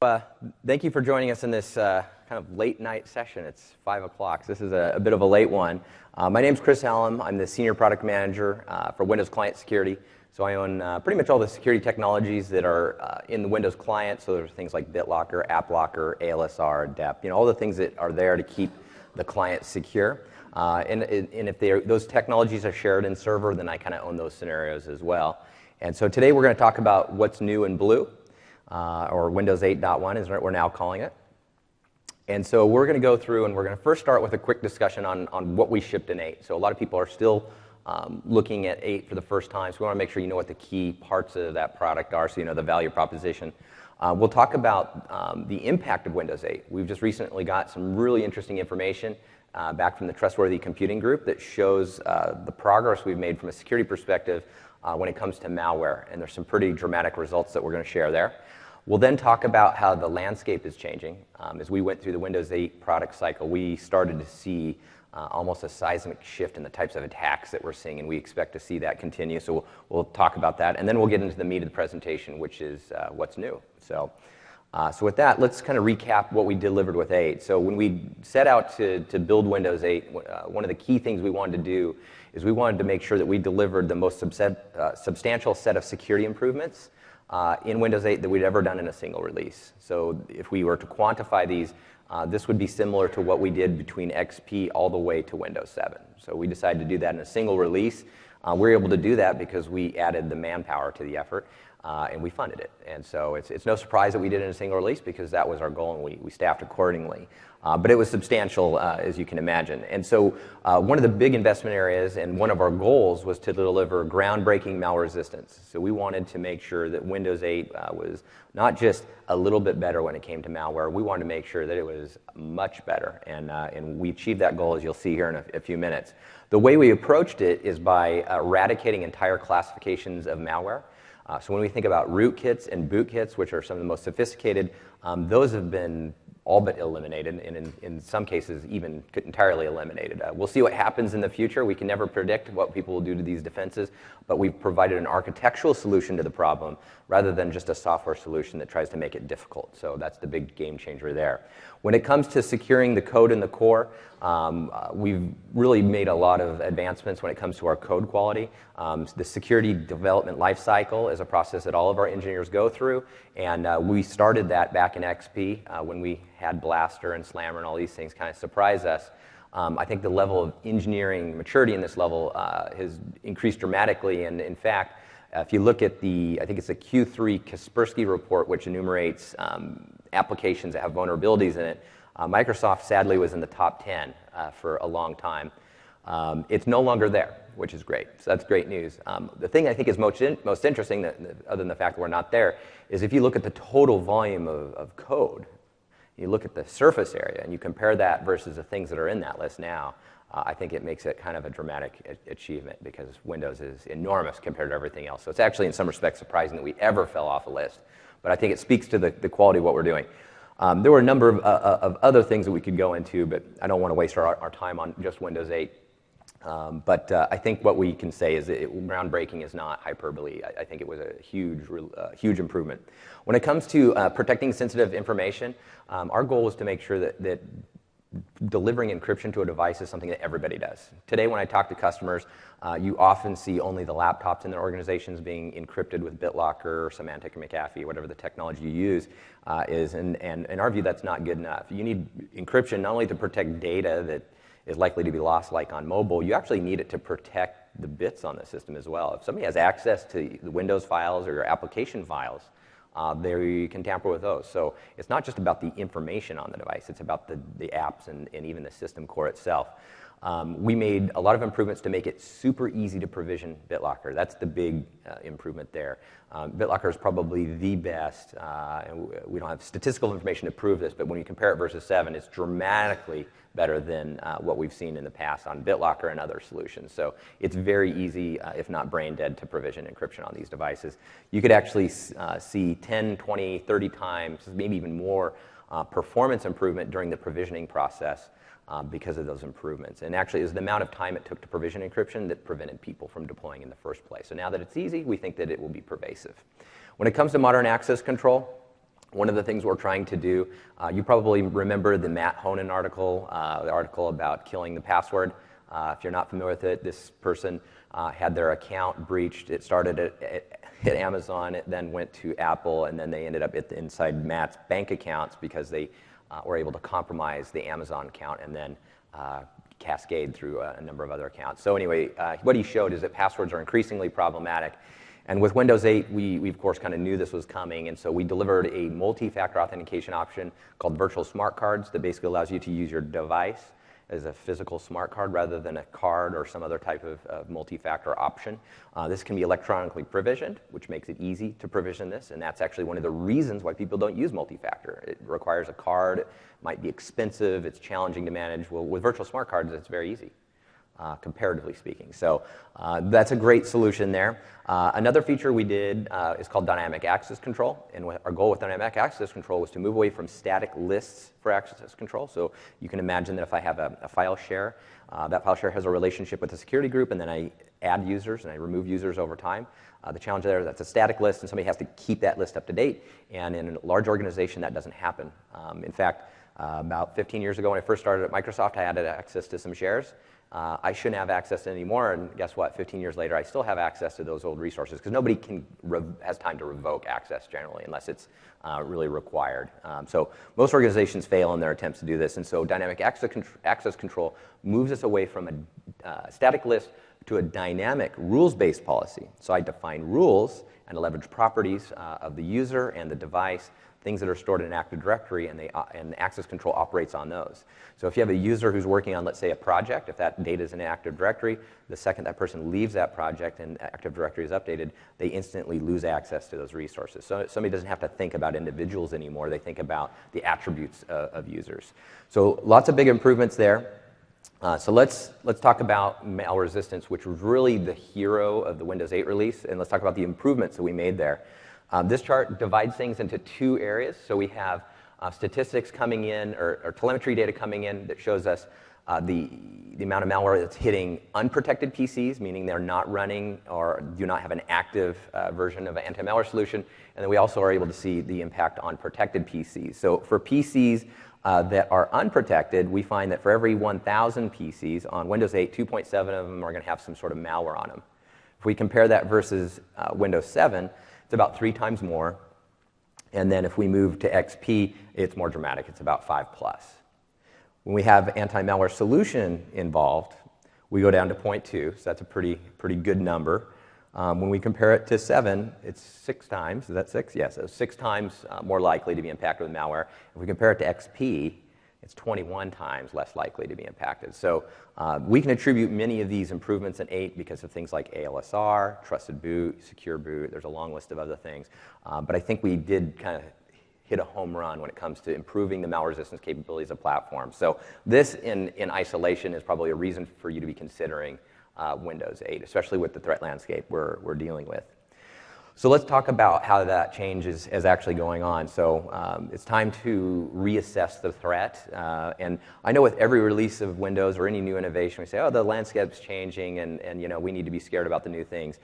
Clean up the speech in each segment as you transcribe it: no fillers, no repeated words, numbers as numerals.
Uh, Thank you for joining us in this kind of late night session. It's 5 o'clock. So this is a bit of a late one. My name's Chris Hallam. I'm the Senior Product Manager for Windows Client Security. So I own pretty much all the security technologies that are in the Windows client. So there's things like BitLocker, AppLocker, ALSR, DEP, all the things that are there to keep the client secure. And if those technologies are shared in server, then I kind of own those scenarios as well. And so today we're going to talk about what's new in blue. Or Windows 8.1 is what we're now calling it. And so we're going to go through and we're going to first start with a quick discussion on what we shipped in 8. So a lot of people are still looking at 8 for the first time, so we want to make sure you know what the key parts of that product are, so you know the value proposition. We'll talk about the impact of Windows 8. We've just recently got some really interesting information back from the Trustworthy Computing Group that shows the progress we've made from a security perspective when it comes to malware, and there's some pretty dramatic results that we're going to share there. We'll then talk about how the landscape is changing. As we went through the Windows 8 product cycle, we started to see almost a seismic shift in the types of attacks that we're seeing, and we expect to see that continue. So we'll talk about that, and then we'll get into the meat of the presentation, which is what's new. So with that, let's kind of recap what we delivered with 8. So when we set out to build Windows 8, one of the key things we wanted to do is we wanted to make sure that we delivered the most substantial set of security improvements in Windows 8 that we'd ever done in a single release. So if we were to quantify these, this would be similar to what we did between XP all the way to Windows 7. So we decided to do that in a single release. We were able to do that because we added the manpower to the effort, and we funded it. And so it's no surprise that we did it in a single release because that was our goal, and we staffed accordingly. But it was substantial, as you can imagine. And so one of the big investment areas and one of our goals was to deliver groundbreaking malware resistance. So we wanted to make sure that Windows 8 was not just a little bit better when it came to malware. We wanted to make sure that it was much better. And we achieved that goal, as you'll see here in a few minutes. The way we approached it is by eradicating entire classifications of malware. So when we think about rootkits and bootkits, which are some of the most sophisticated, those have been all but eliminated, and in some cases even entirely eliminated. We'll see what happens in the future. We can never predict what people will do to these defenses, but we've provided an architectural solution to the problem rather than just a software solution that tries to make it difficult. So that's the big game changer there. When it comes to securing the code in the core, we've really made a lot of advancements when it comes to our code quality. The security development lifecycle is a process that all of our engineers go through, and we started that back in XP when we had Blaster and Slammer and all these things kind of surprise us. I think the level of engineering maturity in this level has increased dramatically, and in fact, if you look at I think it's the Q3 Kaspersky report, which enumerates applications that have vulnerabilities in it, Microsoft sadly was in the top 10 for a long time. It's no longer there, which is great. So that's great news. The thing I think is most interesting, other than the fact that we're not there, is if you look at the total volume of code, you look at the surface area, and you compare that versus the things that are in that list now, I think it makes it kind of a dramatic achievement because Windows is enormous compared to everything else. So it's actually, in some respects, surprising that we ever fell off a list. But I think it speaks to the quality of what we're doing. There were a number of other things that we could go into, but I don't want to waste our time on just Windows 8. But I think what we can say is that groundbreaking is not hyperbole. I think it was a huge improvement. When it comes to protecting sensitive information, our goal is to make sure that delivering encryption to a device is something that everybody does. Today, when I talk to customers, you often see only the laptops in their organizations being encrypted with BitLocker or Symantec or McAfee, whatever the technology you use is. And in our view, that's not good enough. You need encryption not only to protect data that is likely to be lost, like on mobile, you actually need it to protect the bits on the system as well. If somebody has access to the Windows files or your application files, you can tamper with those. So it's not just about the information on the device, it's about the apps and even the system core itself. We made a lot of improvements to make it super easy to provision BitLocker. That's the big improvement there. BitLocker is probably the best, and we don't have statistical information to prove this, but when you compare it versus 7, it's dramatically better than what we've seen in the past on BitLocker and other solutions. So it's very easy, if not brain dead, to provision encryption on these devices. You could actually see 10, 20, 30 times, maybe even more performance improvement during the provisioning process because of those improvements. And actually, it was the amount of time it took to provision encryption that prevented people from deploying in the first place. So now that it's easy, we think that it will be pervasive. When it comes to modern access control, One of the things we're trying to do, you probably remember the Matt Honan article, the article about killing the password. If you're not familiar with it, this person had their account breached. It started at Amazon, it then went to Apple, and then they ended up inside Matt's bank accounts because they were able to compromise the Amazon account and then cascade through a number of other accounts. So anyway, what he showed is that passwords are increasingly problematic. And with Windows 8, we of course kind of knew this was coming, and so we delivered a multi-factor authentication option called virtual smart cards that basically allows you to use your device as a physical smart card rather than a card or some other type of multi-factor option. This can be electronically provisioned, which makes it easy to provision this, and that's actually one of the reasons why people don't use multi-factor. It requires a card, it might be expensive, it's challenging to manage. Well, with virtual smart cards, it's very easy. Comparatively speaking. So that's a great solution there. Another feature we did is called dynamic access control. And our goal with dynamic access control was to move away from static lists for access control. So you can imagine that if I have a file share, that file share has a relationship with the security group, and then I add users and I remove users over time. The challenge there is that's a static list, and somebody has to keep that list up to date. And in a large organization, that doesn't happen. In fact, about 15 years ago when I first started at Microsoft, I had access to some shares. I shouldn't have access to anymore, and guess what? 15 years later, I still have access to those old resources because nobody has time to revoke access generally unless it's really required. So most organizations fail in their attempts to do this, and so dynamic access control moves us away from a static list to a dynamic rules-based policy. So I define rules and leverage properties of the user and the device, things that are stored in an Active Directory, and access control operates on those. So if you have a user who's working on, let's say, a project, if that data is in an Active Directory, the second that person leaves that project and Active Directory is updated, they instantly lose access to those resources. So somebody doesn't have to think about individuals anymore. They think about the attributes of users. So lots of big improvements there. So let's talk about malware resistance, which was really the hero of the Windows 8 release, and let's talk about the improvements that we made there. This chart divides things into two areas. So we have statistics coming in, or telemetry data coming in that shows us the amount of malware that's hitting unprotected PCs, meaning they're not running or do not have an active version of an anti-malware solution. And then we also are able to see the impact on protected PCs. So for PCs that are unprotected, we find that for every 1,000 PCs on Windows 8, 2.7 of them are going to have some sort of malware on them. If we compare that versus Windows 7, it's about 3 times more. And then if we move to XP, it's more dramatic. It's about 5 plus. When we have anti-malware solution involved, we go down to 0.2, so that's a pretty good number. When we compare it to 7, it's 6 times. Is that 6? Yes, so 6 times more likely to be impacted with malware. If we compare it to XP, it's 21 times less likely to be impacted. So we can attribute many of these improvements in 8 because of things like ALSR, trusted boot, secure boot. There's a long list of other things. But I think we did kind of hit a home run when it comes to improving the malware resistance capabilities of platforms. So this in isolation is probably a reason for you to be considering Windows 8, especially with the threat landscape we're dealing with. So let's talk about how that change is actually going on. So it's time to reassess the threat. And I know with every release of Windows or any new innovation, we say, oh, the landscape's changing and you know, we need to be scared about the new things.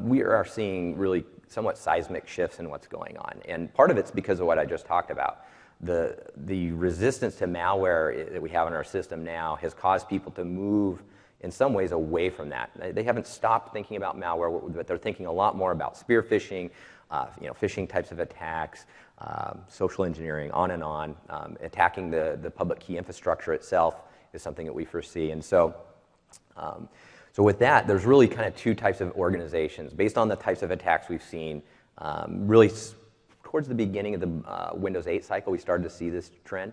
We are seeing really somewhat seismic shifts in what's going on. And part of it's because of what I just talked about. The resistance to malware that we have in our system now has caused people to move in some ways away from that. They haven't stopped thinking about malware, but they're thinking a lot more about spear phishing, phishing types of attacks, social engineering, on and on. Attacking the public key infrastructure itself is something that we foresee. And so with that, there's really kind of 2 types of organizations. Based on the types of attacks we've seen, really towards the beginning of the Windows 8 cycle, we started to see this trend.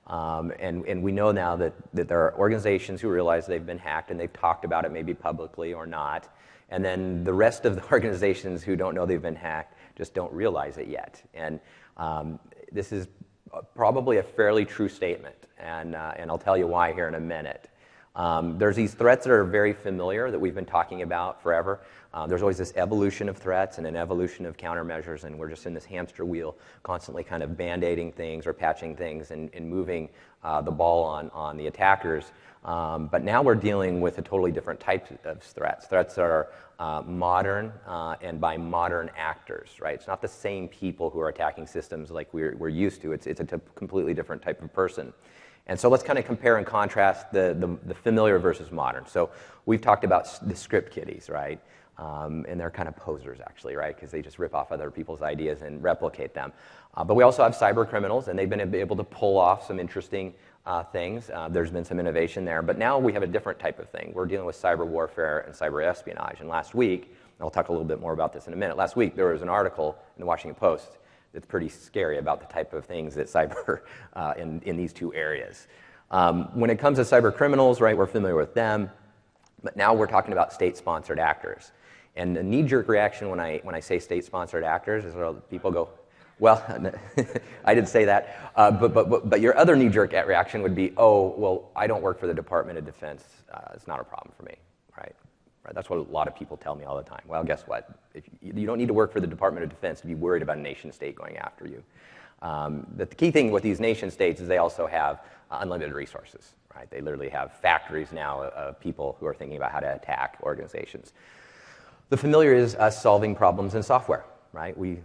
And we know now that there are organizations who realize they've been hacked and they've talked about it maybe publicly or not. And then the rest of the organizations who don't know they've been hacked just don't realize it yet. And this is probably a fairly true statement, and I'll tell you why here in a minute. There's these threats that are very familiar that we've been talking about forever. There's always this evolution of threats and an evolution of countermeasures, and we're just in this hamster wheel, constantly kind of band-aiding things or patching things and moving the ball on the attackers. But now we're dealing with a totally different type of threats that are modern and by modern actors, right? It's not the same people who are attacking systems like we're used to. It's a completely different type of person. And so let's kind of compare and contrast the familiar versus modern. So we've talked about the script kiddies, right? And they're kind of posers, actually, right? Because they just rip off other people's ideas and replicate them. But we also have cyber criminals, and they've been able to pull off some interesting things. There's been some innovation there. But now we have a different type of thing. We're dealing with cyber warfare and cyber espionage. And last week, and I'll talk a little bit more about this in a minute, last week there was an article in the Washington Post that's pretty scary about the type of things that cyber in these two areas. When it comes to cyber criminals, right, we're familiar with them. But now we're talking about state-sponsored actors. And the knee-jerk reaction when I say state-sponsored actors is people go, well, I didn't say that. But your other knee-jerk reaction would be, oh, well, I don't work for the Department of Defense. It's not a problem for me, right? That's what a lot of people tell me all the time. Well, guess what? If you don't need to work for the Department of Defense to be worried about a nation-state going after you. The key thing with these nation-states is they also have unlimited resources, right? They literally have factories now of people who are thinking about how to attack organizations. The familiar is us solving problems in software, right? We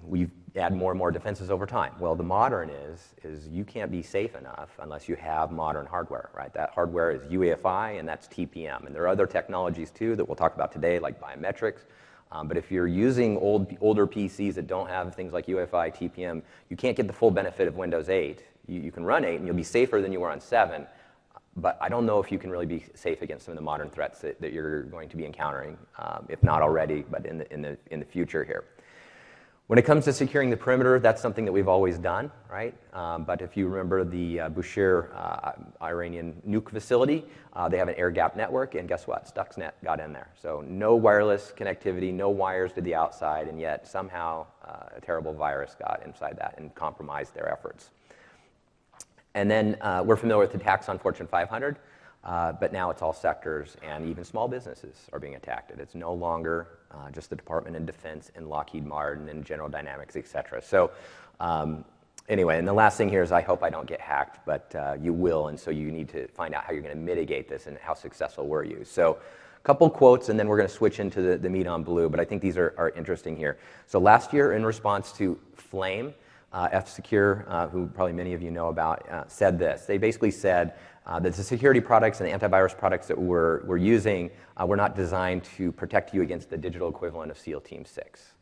add more and more defenses over time. Well, the modern is you can't be safe enough unless you have modern hardware, right? That hardware is UEFI and that's TPM. And there are other technologies too that we'll talk about today, like biometrics. But if you're using older PCs that don't have things like UEFI, TPM, you can't get the full benefit of Windows 8. You can run 8 and you'll be safer than you were on 7. But I don't know if you can really be safe against some of the modern threats that you're going to be encountering, if not already, but in the future here. When it comes to securing the perimeter, that's something that we've always done, right? But if you remember the Bushehr Iranian nuke facility, they have an air-gapped network, and guess what? Stuxnet got in there. So no wireless connectivity, no wires to the outside, and yet somehow a terrible virus got inside that and compromised their efforts. And then we're familiar with attacks on Fortune 500, but now it's all sectors, and even small businesses are being attacked. It's no longer just the Department of Defense and Lockheed Martin and General Dynamics, et cetera. So anyway, and the last thing here is I hope I don't get hacked, but you will, and so you need to find out how you're going to mitigate this and how successful were you. So a couple quotes, and then we're going to switch into the meat on blue, but I think these are interesting here. So last year, in response to Flame, F-Secure, who probably many of you know about, said this. They basically said that the security products and the antivirus products that we're using were not designed to protect you against the digital equivalent of SEAL Team 6.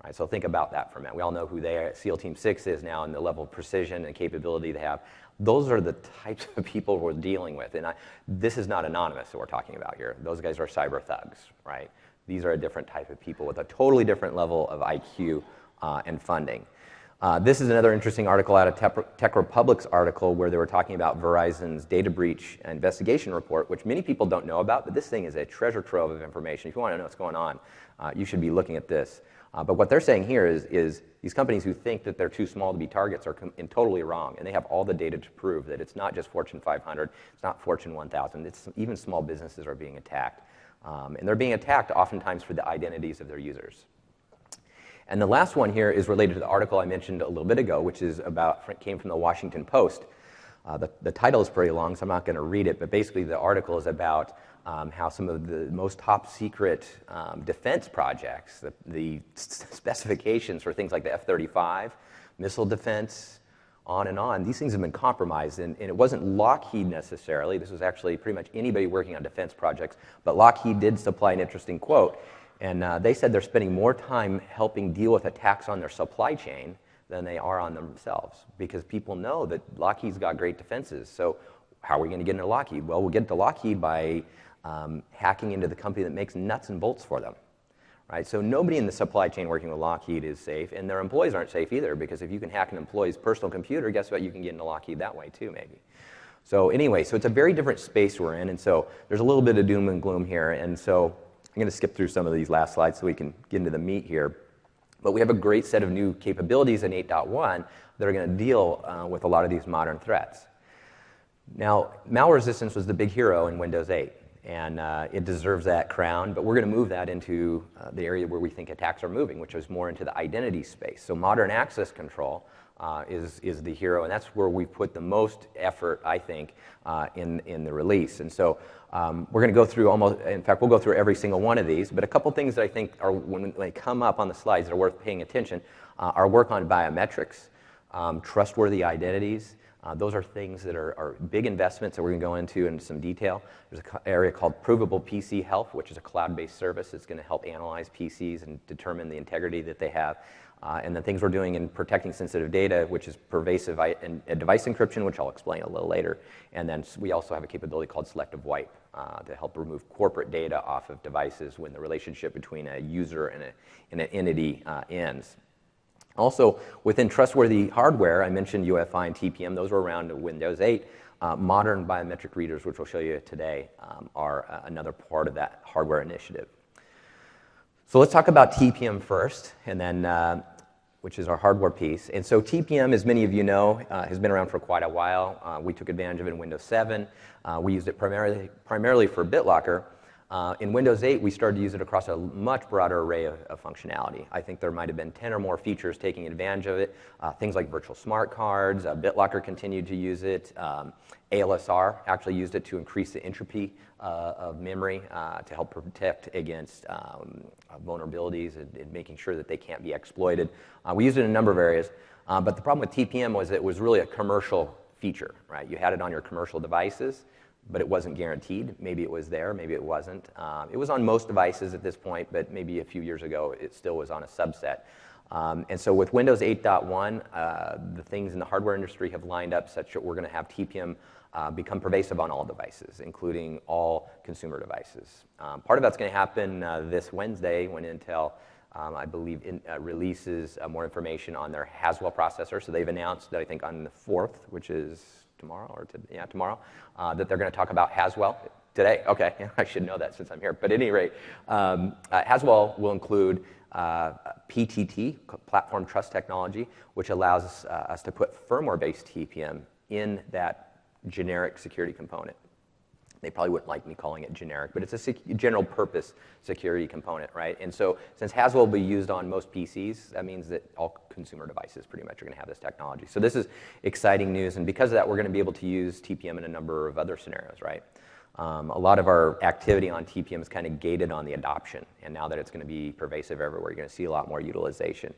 Right, so think about that for a minute. We all know who SEAL Team 6 is now and the level of precision and capability they have. Those are the types of people we're dealing with. And this is not anonymous that we're talking about here. Those guys are cyber thugs, right? These are a different type of people with a totally different level of IQ and funding. This is another interesting article out of Tech Republic's article where they were talking about Verizon's data breach investigation report, which many people don't know about, but this thing is a treasure trove of information. If you want to know what's going on, you should be looking at this. But what they're saying here is these companies who think that they're too small to be targets are totally wrong, and they have all the data to prove that it's not just Fortune 500, it's not Fortune 1000, it's even small businesses are being attacked. And they're being attacked oftentimes for the identities of their users. And the last one here is related to the article I mentioned a little bit ago, which came from the Washington Post. The title is pretty long, so I'm not going to read it, but basically the article is about how some of the most top secret defense projects, the specifications for things like the F-35, missile defense, on, these things have been compromised. And it wasn't Lockheed necessarily. This was actually pretty much anybody working on defense projects, but Lockheed did supply an interesting quote. And they said they're spending more time helping deal with attacks on their supply chain than they are on themselves, because people know that Lockheed's got great defenses. So how are we going to get into Lockheed? Well, we'll get into Lockheed by hacking into the company that makes nuts and bolts for them. Right? So nobody in the supply chain working with Lockheed is safe, and their employees aren't safe either, because if you can hack an employee's personal computer, guess what? You can get into Lockheed that way too, maybe. So anyway, so it's a very different space we're in, and so there's a little bit of doom and gloom here, and so I'm going to skip through some of these last slides so we can get into the meat here. But we have a great set of new capabilities in 8.1 that are going to deal with a lot of these modern threats. Now, malware resistance was the big hero in Windows 8, and it deserves that crown, but we're going to move that into the area where we think attacks are moving, which is more into the identity space. So modern access control is the hero, and that's where we put the most effort, I think, in the release. And so we're going to go through in fact, we'll go through every single one of these, but a couple things that I think are, when they come up on the slides, that are worth paying attention, are work on biometrics, trustworthy identities. Those are things that are big investments that we're going to go into in some detail. There's an area called Provable PC Health, which is a cloud-based service that's going to help analyze PCs and determine the integrity that they have. And the things we're doing in protecting sensitive data, which is pervasive device encryption, which I'll explain a little later. And then we also have a capability called selective wipe to help remove corporate data off of devices when the relationship between a user and an entity ends. Also, within trustworthy hardware, I mentioned UEFI and TPM. Those were around in Windows 8. Modern biometric readers, which we'll show you today, are another part of that hardware initiative. So let's talk about TPM first, and then which is our hardware piece. And so TPM, as many of you know, has been around for quite a while. We took advantage of it in Windows 7. We used it primarily for BitLocker. In Windows 8, we started to use it across a much broader array of functionality. I think there might have been 10 or more features taking advantage of it. Things like virtual smart cards, BitLocker continued to use it. ALSR actually used it to increase the entropy of memory to help protect against vulnerabilities and making sure that they can't be exploited. We used it in a number of areas, but the problem with TPM was it was really a commercial feature, right? You had it on your commercial devices, but it wasn't guaranteed. Maybe it was there, maybe it wasn't. It was on most devices at this point, but maybe a few years ago it still was on a subset. And so with Windows 8.1, the things in the hardware industry have lined up such that we're going to have TPM become pervasive on all devices, including all consumer devices. Part of that's going to happen this Wednesday when Intel, I believe, releases more information on their Haswell processor. So they've announced that I think on the 4th, which is tomorrow, that they're going to talk about Haswell today. Okay, yeah, I should know that since I'm here. But at any rate, Haswell will include PTT, Platform Trust Technology, which allows us to put firmware-based TPM in that generic security component. They probably wouldn't like me calling it generic, but it's a general purpose security component, right? And so since Haswell will be used on most PCs, that means that all consumer devices pretty much are going to have this technology. So this is exciting news, and because of that, we're going to be able to use TPM in a number of other scenarios, right? A lot of our activity on TPM is kind of gated on the adoption, and now that it's going to be pervasive everywhere, you're going to see a lot more utilization.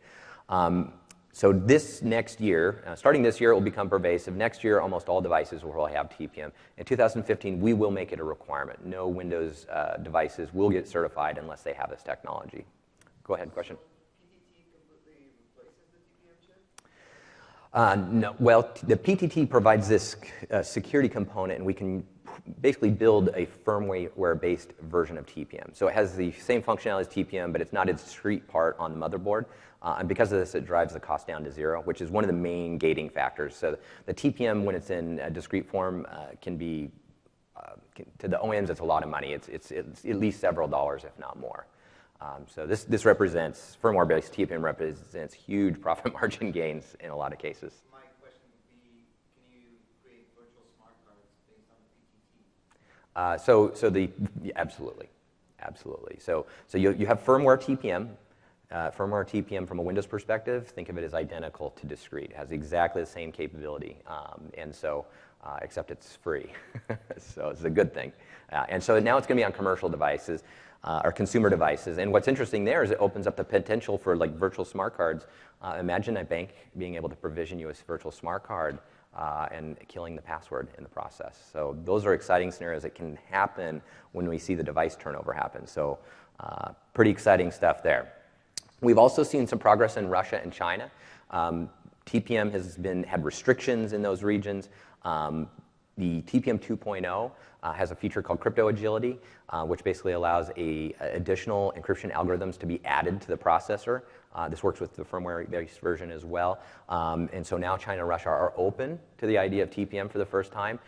So this next year, starting this year, it will become pervasive. Next year, almost all devices will have TPM. In 2015, we will make it a requirement. No Windows devices will get certified unless they have this technology. Go ahead, question. PTT completely replaces the TPM chip? No. Well, the PTT provides this security component, and we can basically build a firmware-based version of TPM. So it has the same functionality as TPM, but it's not a discrete part on the motherboard. And because of this, it drives the cost down to zero, which is one of the main gating factors. So the TPM, when it's in a discrete form, can be, to the OEMs, it's a lot of money. It's at least several dollars, if not more. So this represents, firmware-based TPM represents huge profit margin gains in a lot of cases. My question would be, can you create virtual smart cards based on PTT? Absolutely. So you have firmware TPM. Firmware TPM from a Windows perspective, think of it as identical to discrete. It has exactly the same capability, and so except it's free. So it's a good thing. And so now it's going to be on commercial devices or consumer devices. And what's interesting there is it opens up the potential for like virtual smart cards. Imagine a bank being able to provision you a virtual smart card and killing the password in the process. So those are exciting scenarios that can happen when we see the device turnover happen. So pretty exciting stuff there. We've also seen some progress in Russia and China. TPM has had restrictions in those regions. The TPM 2.0 has a feature called crypto agility, which basically allows additional encryption algorithms to be added to the processor. This works with the firmware-based version as well. And so now China and Russia are open to the idea of TPM for the first time.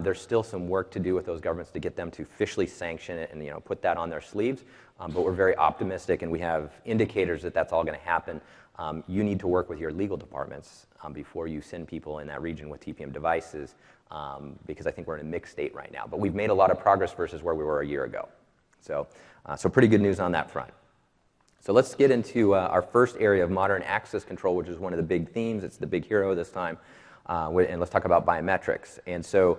There's still some work to do with those governments to get them to officially sanction it and put that on their sleeves. But we're very optimistic, and we have indicators that that's all going to happen you need to work with your legal departments before you send people in that region with TPM devices, because I think we're in a mixed state right now. But we've made a lot of progress versus where we were a year ago. So pretty good news on that front. So let's get into our first area of modern access control, which is one of the big themes. It's the big hero this time. And let's talk about biometrics. And so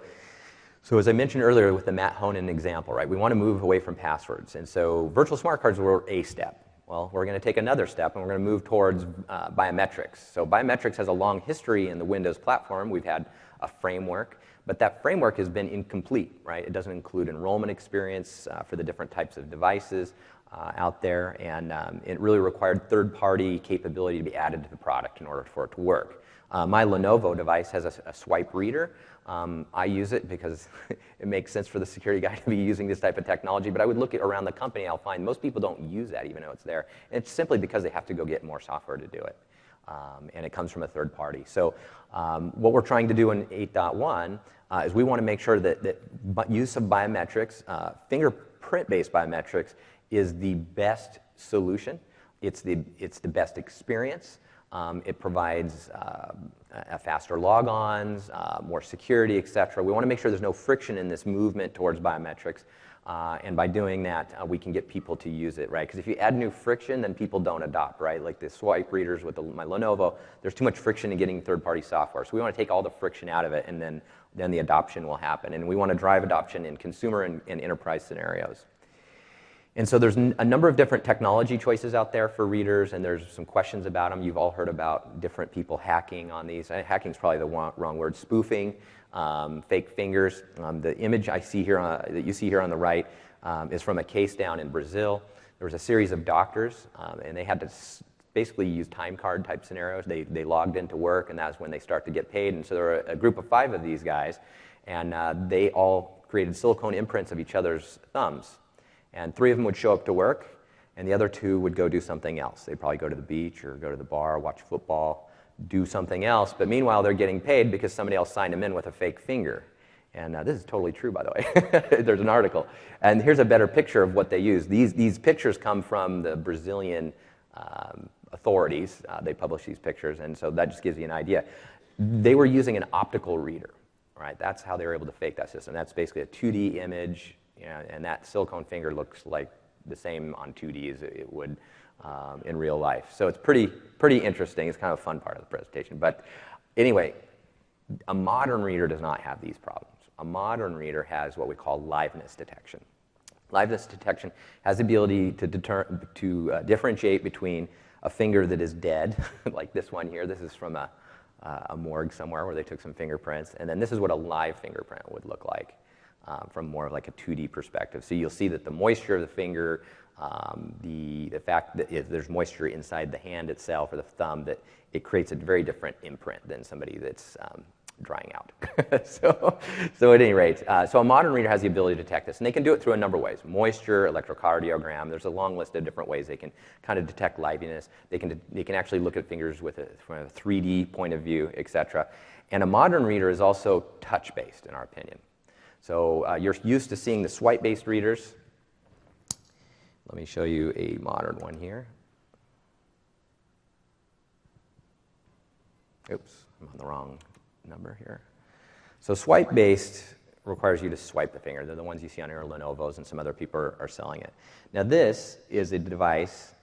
as I mentioned earlier with the Matt Honan example, right, we want to move away from passwords. And so virtual smart cards were a step. Well, we're going to take another step, and we're going to move towards biometrics. So biometrics has a long history in the Windows platform. We've had a framework, but that framework has been incomplete, right? It doesn't include enrollment experience for the different types of devices out there, and it really required third-party capability to be added to the product in order for it to work. My Lenovo device has a swipe reader. I use it because it makes sense for the security guy to be using this type of technology, but I would look at around the company, I'll find most people don't use that even though it's there. And it's simply because they have to go get more software to do it. And it comes from a third party. So what we're trying to do in 8.1 is we want to make sure that use of biometrics, fingerprint-based biometrics, is the best solution. It's the best experience. It provides faster logons, more security, et cetera. We want to make sure there's no friction in this movement towards biometrics. And by doing that, we can get people to use it, right? Because if you add new friction, then people don't adopt, right? Like the swipe readers with my Lenovo, there's too much friction in getting third-party software. So we want to take all the friction out of it, and then the adoption will happen. And we want to drive adoption in consumer and enterprise scenarios. And so there's a number of different technology choices out there for readers, and there's some questions about them. You've all heard about different people hacking on these. Hacking is probably the wrong word. Spoofing, fake fingers. The image I see here that you see here on the right is from a case down in Brazil. There was a series of doctors, and they had to basically use time card type scenarios. They logged into work, and that's when they start to get paid. And so there were a group of 5 of these guys, and they all created silicone imprints of each other's thumbs. And 3 of them would show up to work, and the other 2 would go do something else. They'd probably go to the beach or go to the bar, watch football, do something else. But meanwhile, they're getting paid because somebody else signed them in with a fake finger. And this is totally true, by the way. There's an article. And here's a better picture of what they use. These pictures come from the Brazilian authorities. They publish these pictures, and so that just gives you an idea. They were using an optical reader, right? That's how they were able to fake that system. That's basically a 2D image. Yeah, and that silicone finger looks like the same on 2D as it would in real life. So it's pretty interesting. It's kind of a fun part of the presentation. But anyway, a modern reader does not have these problems. A modern reader has what we call liveness detection. Liveness detection has the ability to differentiate between a finger that is dead, like this one here. This is from a morgue somewhere where they took some fingerprints. And then this is what a live fingerprint would look like. From more of like a 2D perspective. So you'll see that the moisture of the finger, the fact that there's moisture inside the hand itself or the thumb, that it creates a very different imprint than somebody that's drying out. So at any rate, so a modern reader has the ability to detect this, and they can do it through a number of ways. Moisture, electrocardiogram, there's a long list of different ways they can kind of detect liveliness. They can actually look at fingers from a 3D point of view, etc. And a modern reader is also touch-based, in our opinion. So you're used to seeing the swipe-based readers. Let me show you a modern one here. Oops, I'm on the wrong number here. So swipe-based requires you to swipe the finger. They're the ones you see on your Lenovo's, and some other people are selling it. Now this is a device,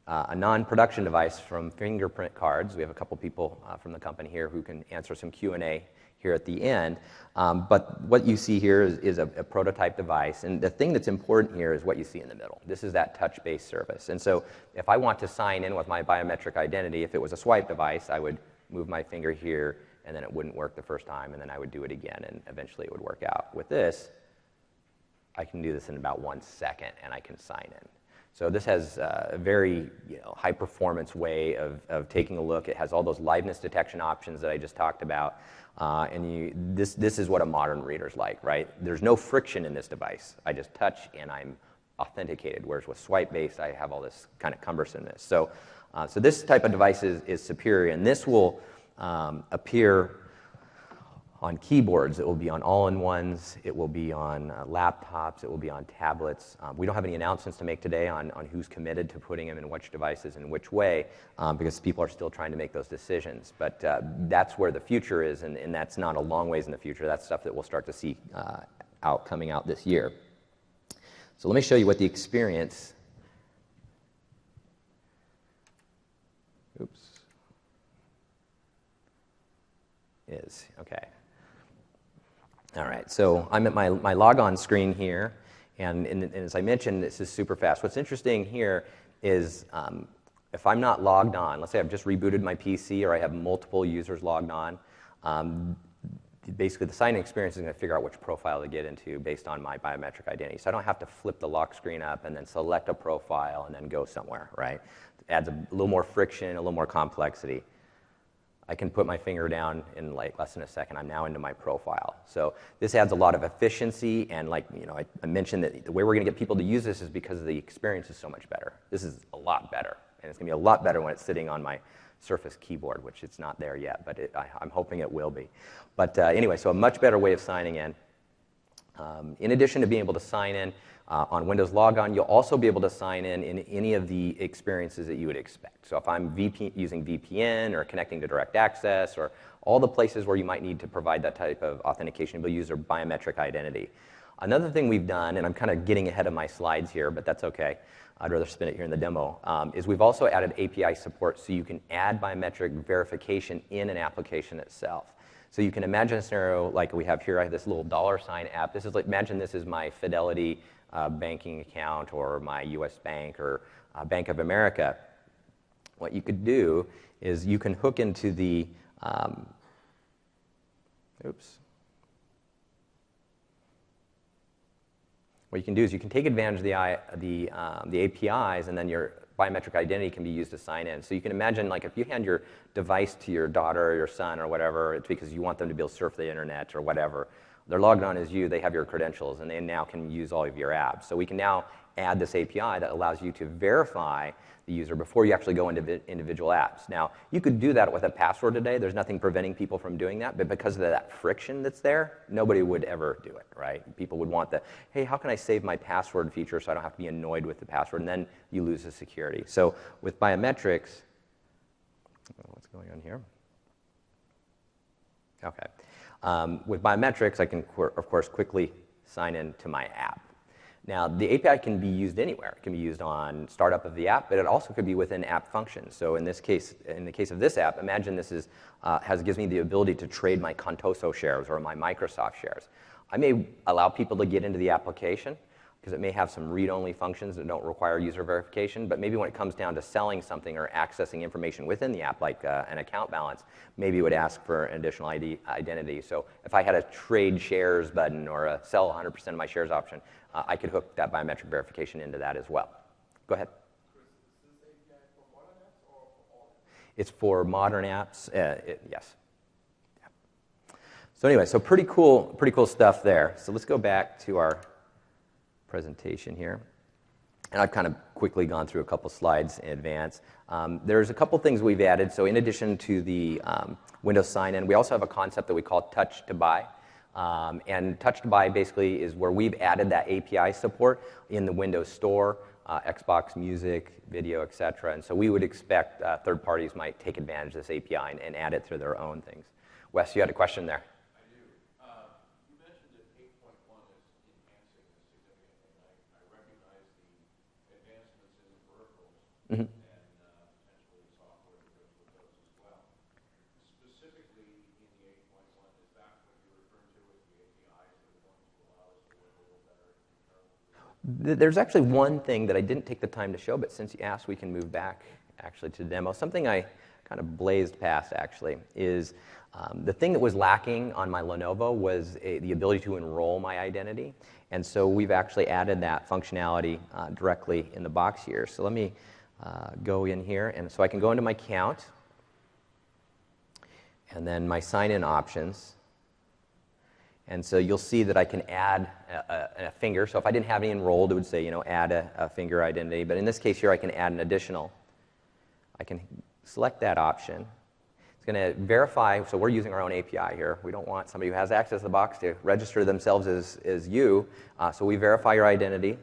a non-production device from Fingerprint Cards. We have a couple people from the company here who can answer some Q&A here at the end. But what you see here is a prototype device. And the thing that's important here is what you see in the middle. This is that touch-based service. And so if I want to sign in with my biometric identity, if it was a swipe device, I would move my finger here, and then it wouldn't work the first time, and then I would do it again, and eventually it would work out. With this, I can do this in about 1 second, and I can sign in. So this has a very high-performance way of taking a look. It has all those liveness detection options that I just talked about. This is what a modern reader's like, right? There's no friction in this device. I just touch, and I'm authenticated, whereas with swipe-based, I have all this kind of cumbersomeness. So this type of device is superior, and this will appear on keyboards, it will be on all-in-ones, it will be on laptops, it will be on tablets. We don't have any announcements to make today on who's committed to putting them in which devices and which way, because people are still trying to make those decisions. But that's where the future is, and that's not a long ways in the future. That's stuff that we'll start to see coming out this year. So let me show you what the experience. Oops. Is. Okay. All right, so I'm at my logon screen here, and as I mentioned, this is super fast. What's interesting here is if I'm not logged on, let's say I've just rebooted my PC or I have multiple users logged on, basically the sign-in experience is going to figure out which profile to get into based on my biometric identity. So I don't have to flip the lock screen up and then select a profile and then go somewhere, right? It adds a little more friction, a little more complexity. I can put my finger down in like less than a second. I'm now into my profile. So this adds a lot of efficiency, and like I mentioned that the way we're going to get people to use this is because the experience is so much better. This is a lot better, and it's going to be a lot better when it's sitting on my Surface keyboard, which it's not there yet, but I'm hoping it will be. But anyway, so a much better way of signing in. In addition to being able to sign in on Windows Logon, you'll also be able to sign in any of the experiences that you would expect. So if I'm using VPN or connecting to direct access or all the places where you might need to provide that type of authentication, you'll use your biometric identity. Another thing we've done, and I'm kind of getting ahead of my slides here, but that's okay. I'd rather spin it here in the demo, is we've also added API support so you can add biometric verification in an application itself. So you can imagine a scenario like we have here. I have this little $ app. This is like, imagine this is my Fidelity banking account or my US Bank or Bank of America. What you could do is you can hook into the, What you can do is you can take advantage of the APIs, and then your biometric identity can be used to sign in. So you can imagine, like, if you hand your device to your daughter or your son or whatever, it's because you want them to be able to surf the internet or whatever. They're logged on as you, they have your credentials, and they now can use all of your apps. So we can now add this API that allows you to verify the user before you actually go into individual apps. Now, you could do that with a password today. There's nothing preventing people from doing that, but because of that friction that's there, nobody would ever do it, right? People would want the, hey, how can I save my password feature so I don't have to be annoyed with the password, and then you lose the security. So with biometrics, what's going on here? Okay. With biometrics, I can, of course, quickly sign in to my app. Now, the API can be used anywhere. It can be used on startup of the app, but it also could be within app functions. So in this case, in the case of this app, imagine this is, gives me the ability to trade my Contoso shares or my Microsoft shares. I may allow people to get into the application because it may have some read-only functions that don't require user verification, but maybe when it comes down to selling something or accessing information within the app, like an account balance, maybe it would ask for an additional identity. So if I had a trade shares button or a sell 100% of my shares option, I could hook that biometric verification into that as well. Go ahead. Is this API for modern apps or for all? It's for modern apps, yes. Yeah. So anyway, so pretty cool stuff there. So let's go back to our presentation here. And I've kind of quickly gone through a couple slides in advance. There's a couple things we've added. So in addition to the Windows sign-in, we also have a concept that we call Touch to Buy. And Touch to Buy basically is where we've added that API support in the Windows Store, Xbox Music, video, etc. And so we would expect third parties might take advantage of this API and add it through their own things. Wes, you had a question there. Mm-hmm. And potentially software that goes with those as well. Specifically in the 8.1, is that what you're referring to with the APIs that are going to allow us to work a little better internally? There's actually one thing that I didn't take the time to show, but since you asked, we can move back actually to the demo. Something I kind of blazed past actually is the thing that was lacking on my Lenovo was the ability to enroll my identity. And so we've actually added that functionality directly in the box here. So let me go in here, and so I can go into my account, and then my sign-in options. And so you'll see that I can add a finger. So if I didn't have any enrolled, it would say, add a finger identity. But in this case here, I can add an additional. I can select that option. It's going to verify, so we're using our own API here. We don't want somebody who has access to the box to register themselves as you. So we verify your identity.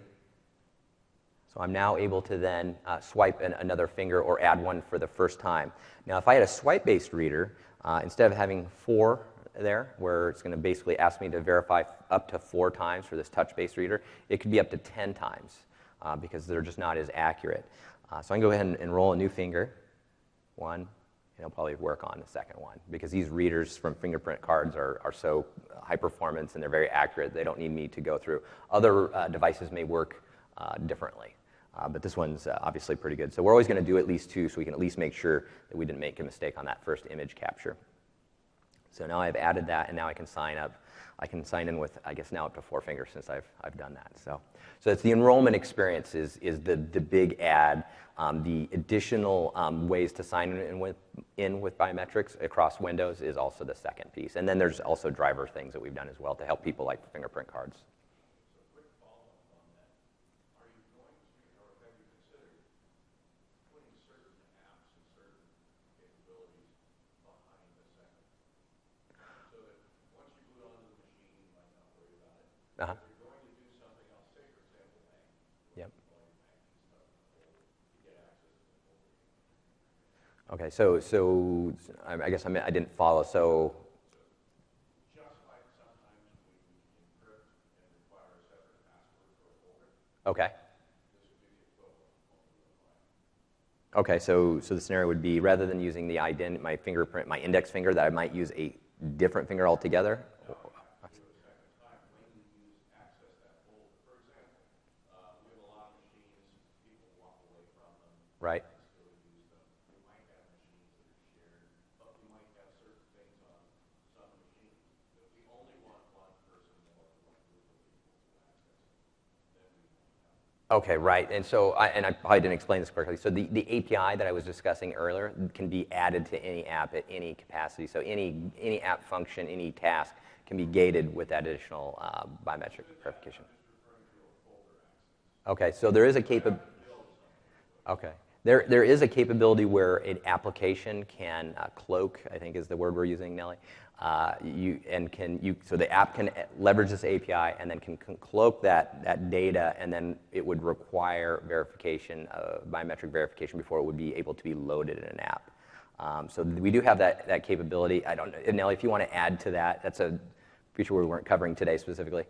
So I'm now able to then swipe another finger or add one for the first time. Now, if I had a swipe-based reader, instead of having 4 there, where it's going to basically ask me to verify up to 4 times for this touch-based reader, it could be up to 10 times because they're just not as accurate. So I can go ahead and roll a new finger, 1, and it'll probably work on the second one because these readers from fingerprint cards are so high performance and they're very accurate. They don't need me to go through. Other devices may work differently. But this one's obviously pretty good. So we're always going to do at least 2 so we can at least make sure that we didn't make a mistake on that first image capture. So now I've added that, and now I can sign up. I can sign in with, I guess, now up to 4 fingers since I've done that. So it's the enrollment experience is the big add. The additional ways to sign in with biometrics across Windows is also the second piece. And then there's also driver things that we've done as well to help people like fingerprint cards. Uh-huh. If you're going to do something else, say for example, banking, Yep. banking stuff in the folder, you get access to the folder. Okay, so I guess I didn't follow. So Just like sometimes we encrypt and require a separate password for a folder, okay. this would be the equivalent of what we would apply. Okay, so the scenario would be rather than using my fingerprint, my index finger, that I might use a different finger altogether. Right. Still use them. We might have machines that are shared, but we might have certain things on some machines that we only want one person or one group of people to access. Then we won't have it. Okay, right. And so, I probably didn't explain this correctly. So the API that I was discussing earlier can be added to any app at any capacity. So any app function, any task can be gated with that additional biometric verification. Okay, so there is a capability. Okay. There is a capability where an application can cloak, I think is the word we're using, Nelly. So the app can leverage this API and then can cloak that data, and then it would require verification, biometric verification, before it would be able to be loaded in an app. So we do have that capability. I don't know, Nelly, if you want to add to that, that's a feature we weren't covering today specifically.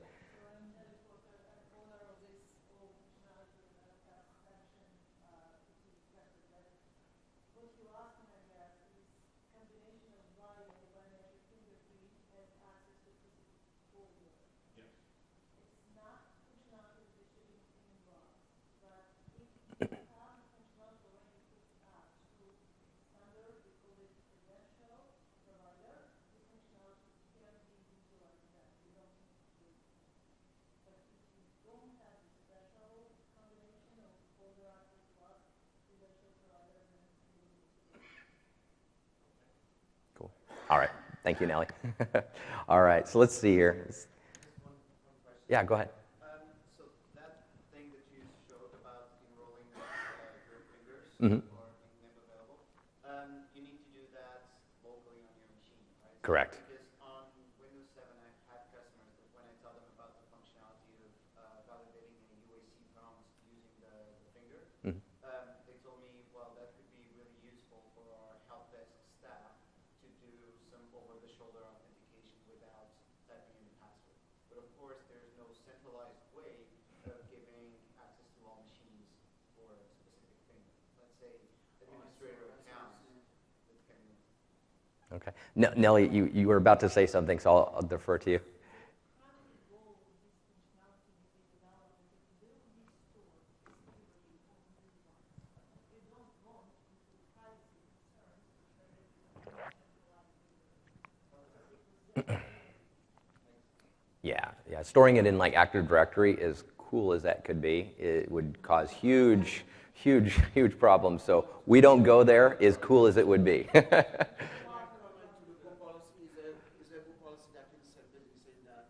Cool. All right. Thank you, Nelly. All right. So let's see here. One question. Yeah, go ahead. So that thing that you showed about enrolling your fingers Mhm. or making them available, you need to do that locally on your machine, right? Correct. Because on Windows 7, I've had customers that when I tell them about the functionality of validating a UAC prompt using the finger, Mhm. they told me, well, that could be really useful for our help desk staff to do some over-the-shoulder authentication without typing in the password. But of course, there's no centralized way of giving access to all machines for a specific thing. Let's say administrator accounts that can. Okay. Nelly, you were about to say something, so I'll defer to you. Yeah. Storing it in like Active Directory, as cool as that could be, it would cause huge problems. So we don't go there, as cool as it would be. My comment to the group policy is a group policy that basically says that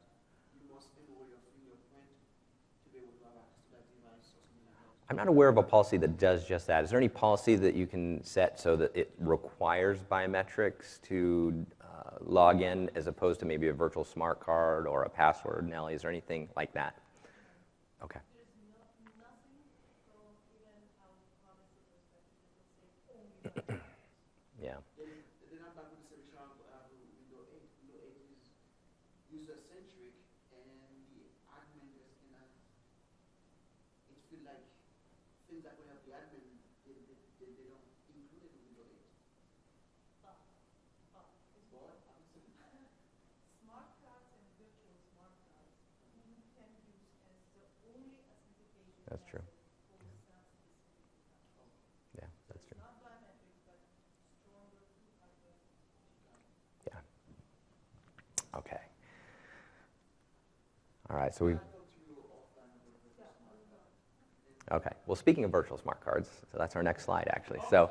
you must enroll your fingerprint to be able to have access to that device or something like I'm not aware of a policy that does just that. Is there any policy that you can set so that it requires biometrics to log in as opposed to maybe a virtual smart card or a password, Nelly? Is there anything like that? Okay. Yeah. They're not back with the solution of Windows 8. Windows 8 is user-centric, and the admin just cannot, it feels like things that will help the admin, they don't include it in Windows 8. Smart cards and virtual smart cards you can use as the only authentication That's true. method for some specific device. Yeah, that's true. Not biometric, but stronger two-factor. Yeah. Okay. All right, so we've... Okay, well, speaking of virtual smart cards, so that's our next slide, actually. So,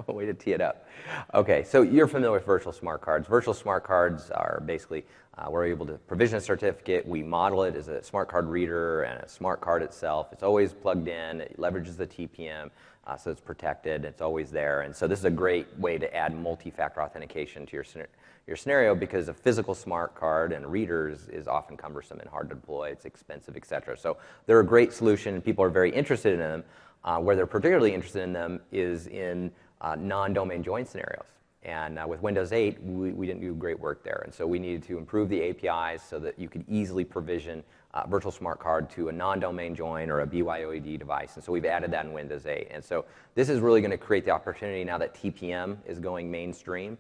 way to tee it up. Okay, so you're familiar with virtual smart cards. Virtual smart cards are basically, we're able to provision a certificate. We model it as a smart card reader and a smart card itself. It's always plugged in. It leverages the TPM, so it's protected. It's always there. And so this is a great way to add multi-factor authentication to your scenario, because a physical smart card and readers is often cumbersome and hard to deploy. It's expensive, et cetera. So they're a great solution, and people are very interested in them. Where they're particularly interested in them is in non-domain join scenarios. And with Windows 8, we didn't do great work there. And so we needed to improve the APIs so that you could easily provision virtual smart card to a non-domain join or a BYOD device. And so we've added that in Windows 8. And so this is really going to create the opportunity now that TPM is going mainstream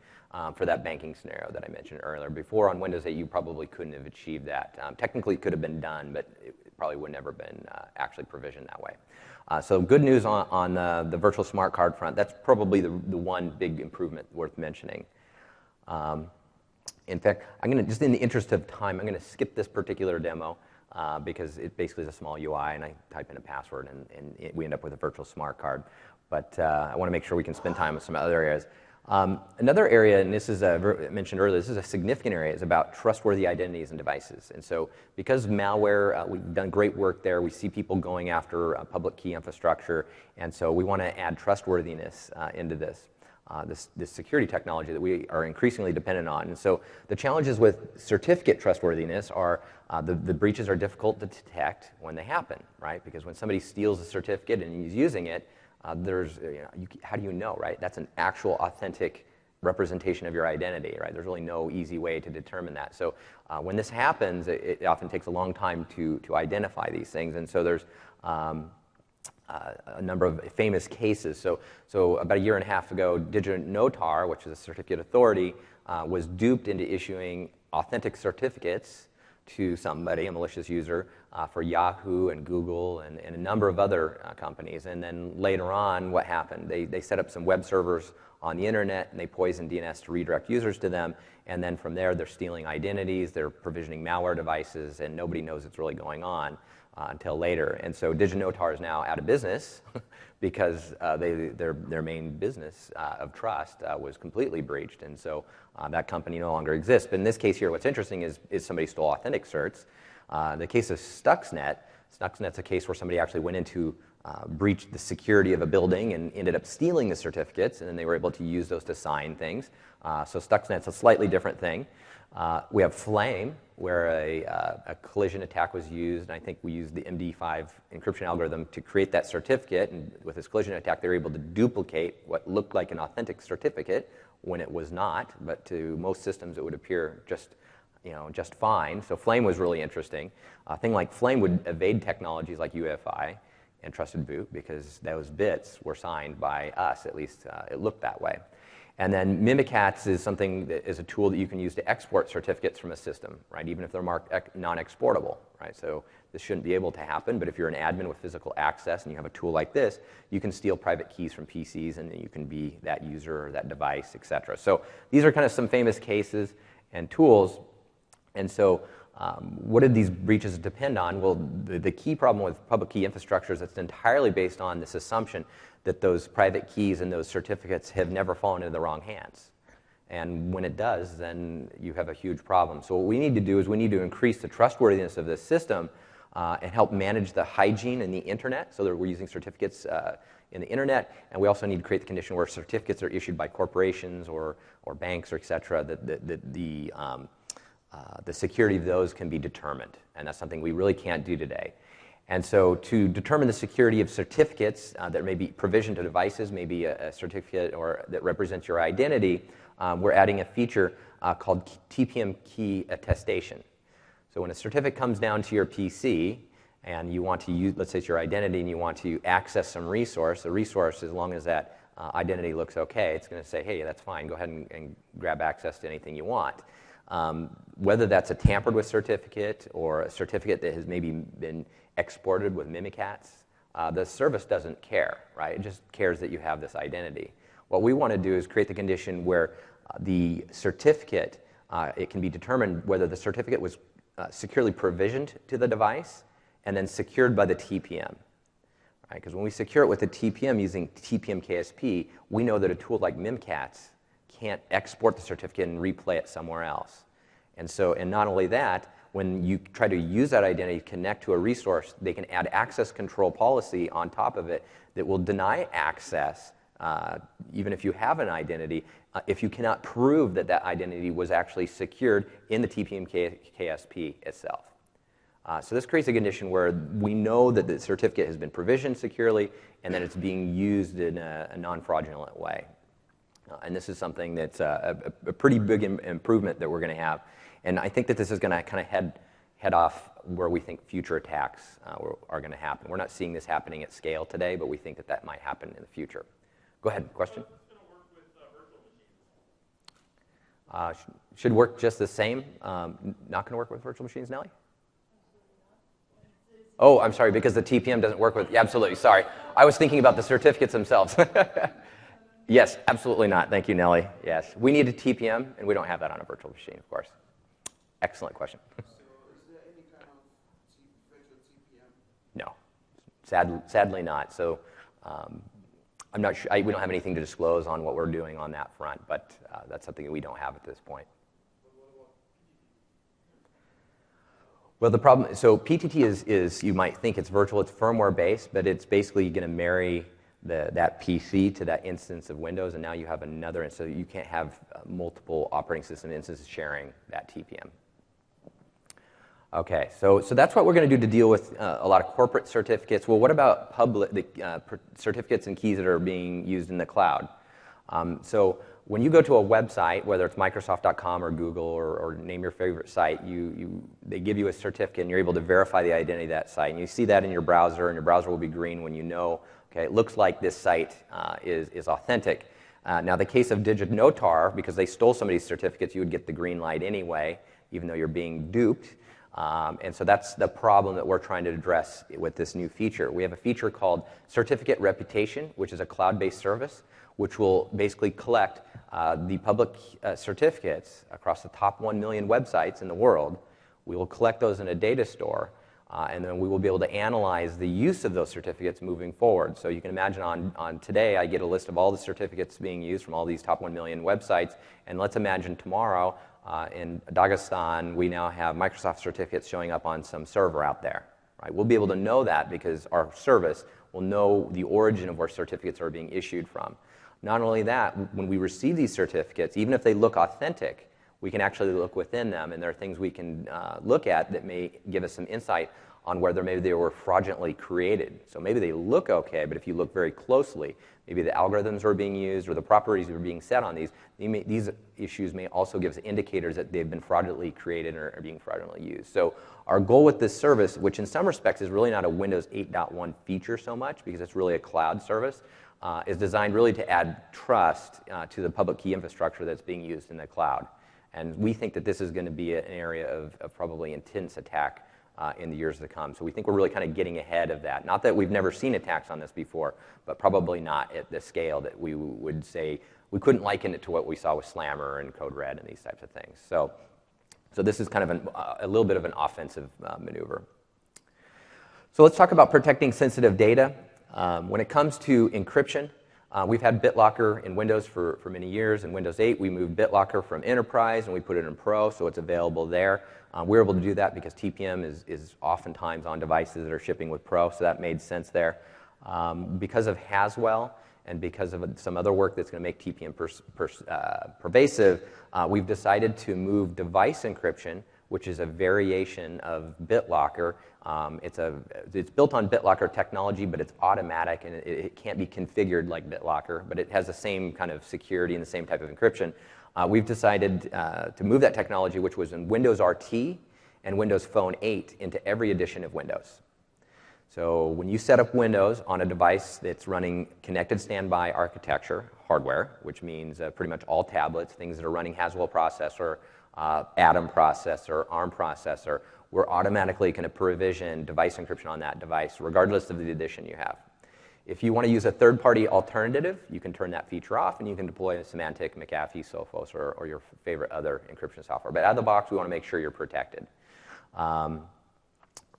for that banking scenario that I mentioned earlier. Before on Windows 8, you probably couldn't have achieved that. Technically, it could have been done, but it probably would never have been actually provisioned that way. So good news on the virtual smart card front. That's probably the one big improvement worth mentioning. In fact, I'm going to, just in the interest of time, I'm going to skip this particular demo because it basically is a small UI, and I type in a password, and we end up with a virtual smart card. But I want to make sure we can spend time with some other areas. Another area, and this is mentioned earlier, this is a significant area, is about trustworthy identities and devices. And so because of malware, we've done great work there. We see people going after public key infrastructure, and so we want to add trustworthiness into this security technology that we are increasingly dependent on. And so the challenges with certificate trustworthiness are the breaches are difficult to detect when they happen, right? Because when somebody steals a certificate and is using it, how do you know, right? That's an actual authentic representation of your identity, right? There's really no easy way to determine that. So when this happens, it often takes a long time to identify these things. And so there's a number of famous cases. So about a year and a half ago, DigiNotar, which is a certificate authority, was duped into issuing authentic certificates to somebody, a malicious user, for Yahoo and Google and a number of other companies. And then later on, what happened? They set up some web servers on the internet, and they poisoned DNS to redirect users to them. And then from there, they're stealing identities, they're provisioning malware devices, and nobody knows what's really going on until later. And so DigiNotar is now out of business because their main business of trust was completely breached. And so that company no longer exists. But in this case here, what's interesting is somebody stole authentic certs. The case of Stuxnet's a case where somebody actually went into breached the security of a building and ended up stealing the certificates, and then they were able to use those to sign things. So Stuxnet's a slightly different thing. We have Flame, where a collision attack was used, and I think we used the MD5 encryption algorithm to create that certificate, and with this collision attack, they were able to duplicate what looked like an authentic certificate when it was not, but to most systems it would appear just fine. So Flame was really interesting. A thing like Flame would evade technologies like UEFI and Trusted Boot because those bits were signed by us, at least it looked that way. And then Mimikatz is something that is a tool that you can use to export certificates from a system, right? Even if they're marked non-exportable, right? So this shouldn't be able to happen, but if you're an admin with physical access and you have a tool like this, you can steal private keys from PCs and you can be that user or that device, et cetera. So these are kind of some famous cases and tools. And so what did these breaches depend on? Well, the key problem with public key infrastructure is it's entirely based on this assumption that those private keys and those certificates have never fallen into the wrong hands. And when it does, then you have a huge problem. So what we need to do is we need to increase the trustworthiness of this system and help manage the hygiene in the internet, so that we're using certificates in the internet, and we also need to create the condition where certificates are issued by corporations or banks or et cetera, that the security of those can be determined, and that's something we really can't do today. And so to determine the security of certificates that may be provisioned to devices, maybe a certificate or that represents your identity, we're adding a feature called TPM key attestation. So when a certificate comes down to your PC and you want to use, let's say it's your identity, and you want to access some resource, the resource, as long as that identity looks okay, it's going to say, hey, that's fine, go ahead and grab access to anything you want. Whether that's a tampered with certificate or a certificate that has maybe been exported with Mimikatz, the service doesn't care, right? It just cares that you have this identity. What we want to do is create the condition where the certificate, it can be determined whether the certificate was securely provisioned to the device and then secured by the TPM. Because when we secure it with the TPM using TPM KSP, we know that a tool like Mimikatz can't export the certificate and replay it somewhere else. And not only that, when you try to use that identity to connect to a resource, they can add access control policy on top of it that will deny access, even if you have an identity, if you cannot prove that that identity was actually secured in the TPM KSP itself. So this creates a condition where we know that the certificate has been provisioned securely and that it's being used in a non-fraudulent way. And this is something that's a pretty big improvement that we're going to have. And I think that this is going to kind of head off where we think future attacks are going to happen. We're not seeing this happening at scale today, but we think that that might happen in the future. Go ahead, question? How's this going to work with virtual machines? Should work just the same. Not going to work with virtual machines, Nelly? Oh, I'm sorry, because the TPM doesn't work with, yeah, absolutely, sorry. I was thinking about the certificates themselves. Yes, absolutely not. Thank you, Nelly. Yes, we need a TPM, and we don't have that on a virtual machine, of course. Excellent question. So is there any kind of virtual TPM? No, sadly not. So I'm not sure. We don't have anything to disclose on what we're doing on that front, but that's something that we don't have at this point. Well, the problem, so PTT is you might think it's virtual, it's firmware based, but it's basically going to marry that PC to that instance of Windows, and now you have another, and so you can't have multiple operating system instances sharing that TPM. Okay, so that's what we're going to do to deal with a lot of corporate certificates. Well, what about public certificates and keys that are being used in the cloud? So when you go to a website, whether it's Microsoft.com or Google or name your favorite site, they give you a certificate and you're able to verify the identity of that site. And you see that in your browser, and your browser will be green when you know, okay, it looks like this site is authentic. Now, the case of DigiNotar, because they stole some of these certificates, you would get the green light anyway, even though you're being duped. And so that's the problem that we're trying to address with this new feature. We have a feature called Certificate Reputation, which is a cloud-based service, which will basically collect the public certificates across the top 1 million websites in the world. We will collect those in a data store, and then we will be able to analyze the use of those certificates moving forward. So you can imagine on today, I get a list of all the certificates being used from all these top 1 million websites, and let's imagine tomorrow in Dagestan, we now have Microsoft certificates showing up on some server out there. Right? We'll be able to know that because our service will know the origin of where certificates are being issued from. Not only that, when we receive these certificates, even if they look authentic, we can actually look within them, and there are things we can look at that may give us some insight on whether maybe they were fraudulently created. So maybe they look okay, but if you look very closely, maybe the algorithms are being used or the properties are being set on these issues may also give us indicators that they've been fraudulently created or are being fraudulently used. So our goal with this service, which in some respects is really not a Windows 8.1 feature so much because it's really a cloud service, is designed really to add trust to the public key infrastructure that's being used in the cloud. And we think that this is going to be an area of probably intense attack in the years to come. So we think we're really kind of getting ahead of that. Not that we've never seen attacks on this before, but probably not at the scale that we would say. We couldn't liken it to what we saw with Slammer and Code Red and these types of things. So this is kind of a little bit of an offensive maneuver. So let's talk about protecting sensitive data. When it comes to encryption, We've had BitLocker in Windows for many years. In Windows 8, we moved BitLocker from Enterprise and we put it in Pro, so it's available there. We're able to do that because TPM is oftentimes on devices that are shipping with Pro, so that made sense there. Because of Haswell and because of some other work that's going to make TPM pervasive, we've decided to move device encryption, which is a variation of BitLocker. It's built on BitLocker technology, but it's automatic and it can't be configured like BitLocker, but it has the same kind of security and the same type of encryption. We've decided to move that technology, which was in Windows RT and Windows Phone 8, into every edition of Windows. So when you set up Windows on a device that's running connected standby architecture hardware, which means pretty much all tablets, things that are running Haswell processor, Atom processor, ARM processor, we're automatically going to provision device encryption on that device, regardless of the edition you have. If you want to use a third-party alternative, you can turn that feature off, and you can deploy a Symantec, McAfee, Sophos, or your favorite other encryption software. But out of the box, we want to make sure you're protected.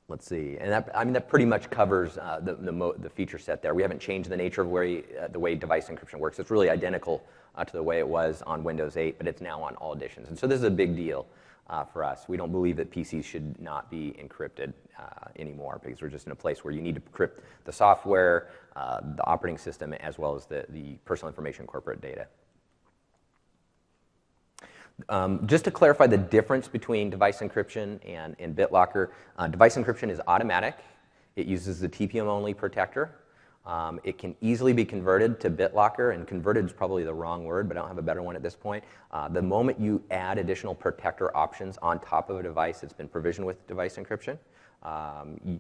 Let's see, and that pretty much covers the feature set there. We haven't changed the nature of the way device encryption works. It's really identical to the way it was on Windows 8, but it's now on all editions. And so this is a big deal for us. We don't believe that PCs should not be encrypted anymore, because we're just in a place where you need to encrypt the software, the operating system, as well as the personal information corporate data. Just to clarify the difference between device encryption and BitLocker, device encryption is automatic. It uses the TPM-only protector. It can easily be converted to BitLocker, and converted is probably the wrong word, but I don't have a better one at this point. The moment you add additional protector options on top of a device that's been provisioned with device encryption,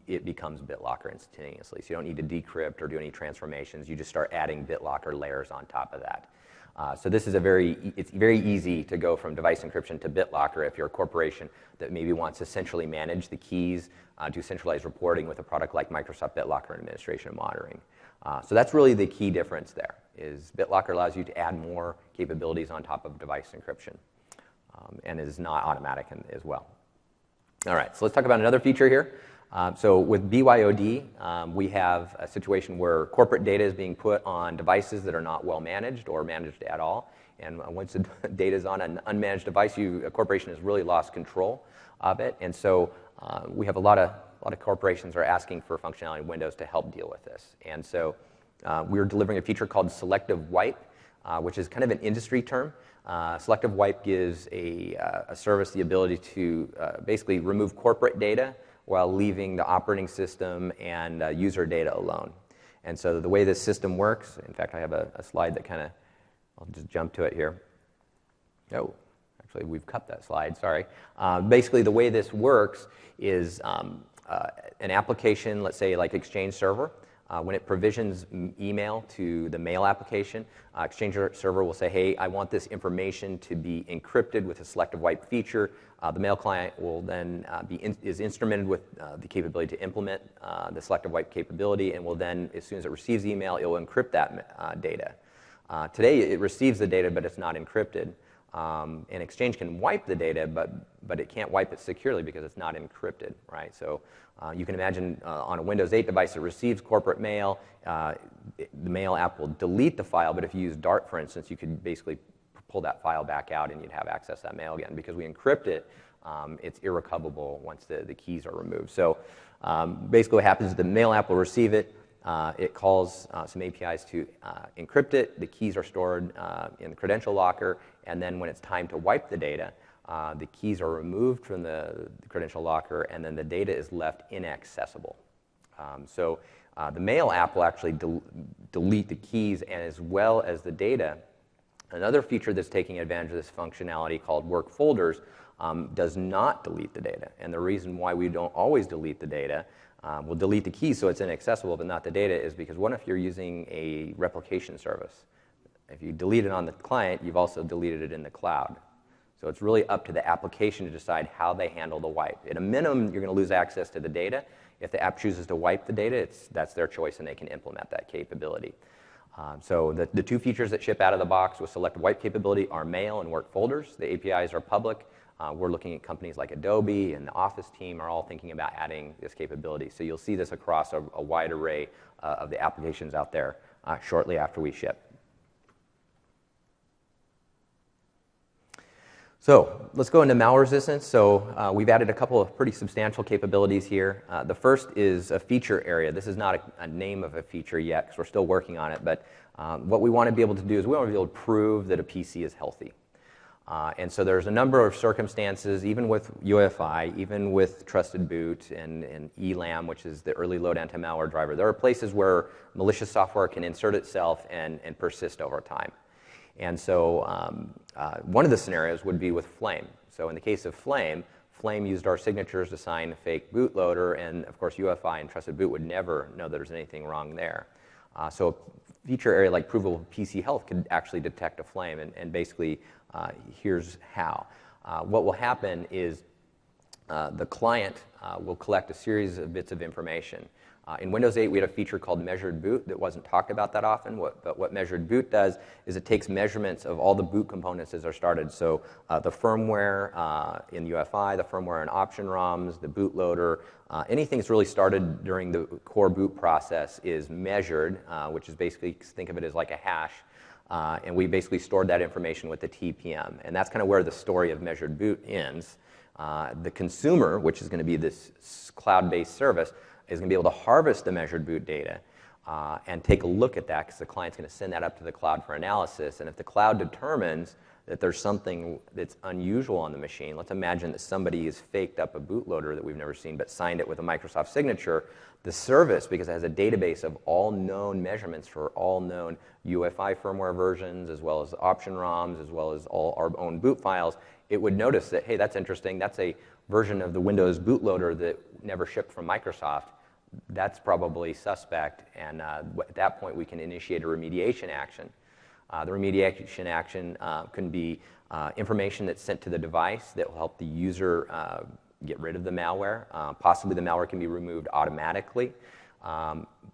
it becomes BitLocker instantaneously. So you don't need to decrypt or do any transformations. You just start adding BitLocker layers on top of that. So this is it's very easy to go from device encryption to BitLocker if you're a corporation that maybe wants to centrally manage the keys, do centralized reporting with a product like Microsoft BitLocker and administration and monitoring. So that's really the key difference there, is BitLocker allows you to add more capabilities on top of device encryption, and is not automatic as well. All right, so let's talk about another feature here. So with BYOD, we have a situation where corporate data is being put on devices that are not well managed or managed at all. And once the data is on an unmanaged device, a corporation has really lost control of it. And so we have a lot of corporations are asking for functionality in Windows to help deal with this. And so we're delivering a feature called Selective Wipe, which is kind of an industry term. Selective Wipe gives a service the ability to basically remove corporate data while leaving the operating system and user data alone. And so the way this system works, in fact, I have a slide that kind of, I'll just jump to it here. Oh, actually, we've cut that slide, sorry. Basically, the way this works is an application, let's say like Exchange Server, when it provisions email to the mail application, Exchange Server will say, hey, I want this information to be encrypted with a selective wipe feature. The mail client will then is instrumented with the capability to implement the selective wipe capability, and will then, as soon as it receives email, it will encrypt that data. Today, it receives the data, but it's not encrypted. And Exchange can wipe the data, but it can't wipe it securely because it's not encrypted, right? So you can imagine on a Windows 8 device that receives corporate mail, the mail app will delete the file, but if you use Dart, for instance, you could basically pull that file back out and you'd have access to that mail again. Because we encrypt it, it's irrecoverable once the keys are removed. So basically what happens is the mail app will receive it, it calls some APIs to encrypt it, the keys are stored in the credential locker, and then when it's time to wipe the data, the keys are removed from the credential locker, and then the data is left inaccessible. So the mail app will actually delete the keys and as well as the data. Another feature that's taking advantage of this functionality called work folders does not delete the data. And the reason why we don't always delete the data, we'll delete the keys so it's inaccessible but not the data, is because what if you're using a replication service? If you delete it on the client, you've also deleted it in the cloud. So it's really up to the application to decide how they handle the wipe. At a minimum, you're going to lose access to the data. If the app chooses to wipe the data, that's their choice and they can implement that capability. So the two features that ship out of the box with selective wipe capability are mail and work folders. The APIs are public. We're looking at companies like Adobe and the Office team are all thinking about adding this capability. So you'll see this across a wide array of the applications out there shortly after we ship. So let's go into malware resistance. So we've added a couple of pretty substantial capabilities here. The first is a feature area. This is not a name of a feature yet because we're still working on it, but what we want to be able to do is we want to be able to prove that a PC is healthy. And so there's a number of circumstances, even with UEFI, even with Trusted Boot and ELAM, which is the early load anti-malware driver. There are places where malicious software can insert itself and persist over time. And so one of the scenarios would be with Flame. So in the case of Flame, Flame used our signatures to sign a fake bootloader, and of course UEFI and Trusted Boot would never know there's anything wrong there. So a feature area like Provable PC Health could actually detect a Flame, and basically here's how. What will happen is the client will collect a series of bits of information. In Windows 8, we had a feature called Measured Boot that wasn't talked about that often, but what Measured Boot does is it takes measurements of all the boot components as they're started. So the firmware in UEFI, the firmware in option ROMs, the bootloader, anything that's really started during the core boot process is measured, which is basically, think of it as like a hash. And we basically stored that information with the TPM. And that's kind of where the story of Measured Boot ends. The consumer, which is going to be this cloud-based service, is going to be able to harvest the Measured Boot data and take a look at that because the client's going to send that up to the cloud for analysis. And if the cloud determines that there's something that's unusual on the machine, let's imagine that somebody has faked up a bootloader that we've never seen but signed it with a Microsoft signature, the service, because it has a database of all known measurements for all known UEFI firmware versions, as well as option ROMs, as well as all our own boot files, it would notice that, hey, that's interesting. That's a version of the Windows bootloader that never shipped from Microsoft. That's probably suspect, and at that point we can initiate a remediation action. The remediation action can be information that's sent to the device that will help the user get rid of the malware. Possibly the malware can be removed automatically.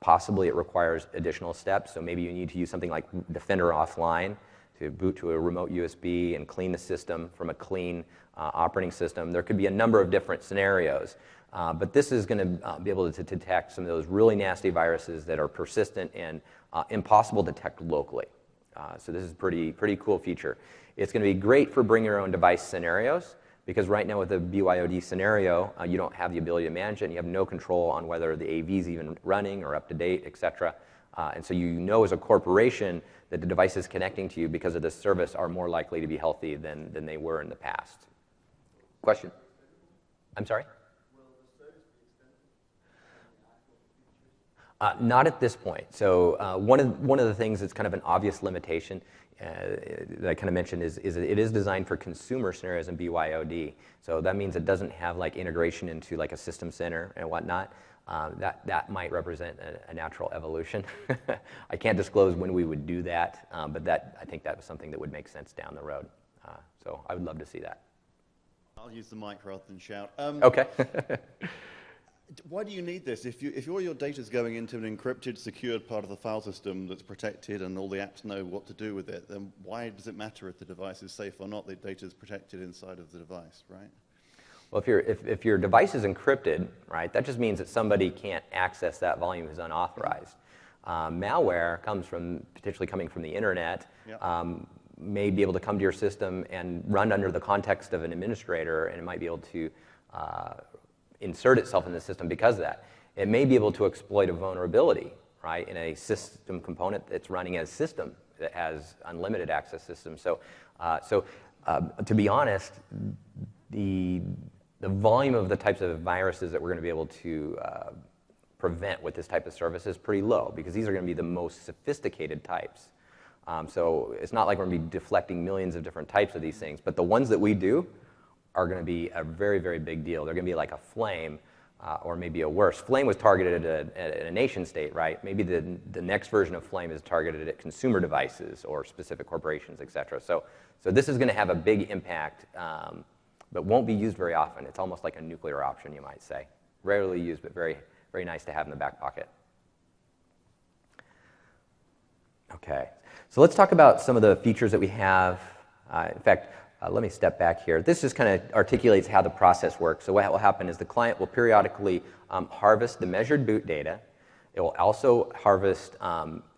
Possibly it requires additional steps, so maybe you need to use something like Defender Offline to boot to a remote USB and clean the system from a clean operating system. There could be a number of different scenarios. But this is going to be able to detect some of those really nasty viruses that are persistent and impossible to detect locally. So this is a pretty cool feature. It's going to be great for bring your own device scenarios because right now with the BYOD scenario, you don't have the ability to manage it and you have no control on whether the AV is even running or up to date, etc. And so you know as a corporation that the devices connecting to you because of this service are more likely to be healthy than they were in the past. Question? I'm sorry? Not at this point. So one of the things that's kind of an obvious limitation that I kind of mentioned is it is designed for consumer scenarios in BYOD. So that means it doesn't have like integration into like a system center and whatnot. That might represent a natural evolution. I can't disclose when we would do that, but I think that was something that would make sense down the road. So I would love to see that. I'll use the mic rather than shout. Okay. Why do you need this? If all your data is going into an encrypted, secured part of the file system that's protected and all the apps know what to do with it, then why does it matter if the device is safe or not? The data is protected inside of the device, right? Well, if your device is encrypted, right, that just means that somebody can't access that volume who's unauthorized. Malware comes from potentially coming from the internet. Yep. May be able to come to your system and run under the context of an administrator, and it might be able to insert itself in the system because of that. It may be able to exploit a vulnerability, right, in a system component that's running as a system that has unlimited access systems. So to be honest, the volume of the types of viruses that we're going to be able to prevent with this type of service is pretty low because these are going to be the most sophisticated types. So it's not like we're going to be deflecting millions of different types of these things, but the ones that we do are going to be a very, very big deal. They're going to be like a Flame or maybe a worse. Flame was targeted at a nation state, right? Maybe the next version of Flame is targeted at consumer devices or specific corporations, et cetera. So this is going to have a big impact, but won't be used very often. It's almost like a nuclear option, you might say. Rarely used, but very, very nice to have in the back pocket. Okay, so let's talk about some of the features that we have. In fact, let me step back here. This just kind of articulates how the process works. So what will happen is the client will periodically harvest the measured boot data. It will also harvest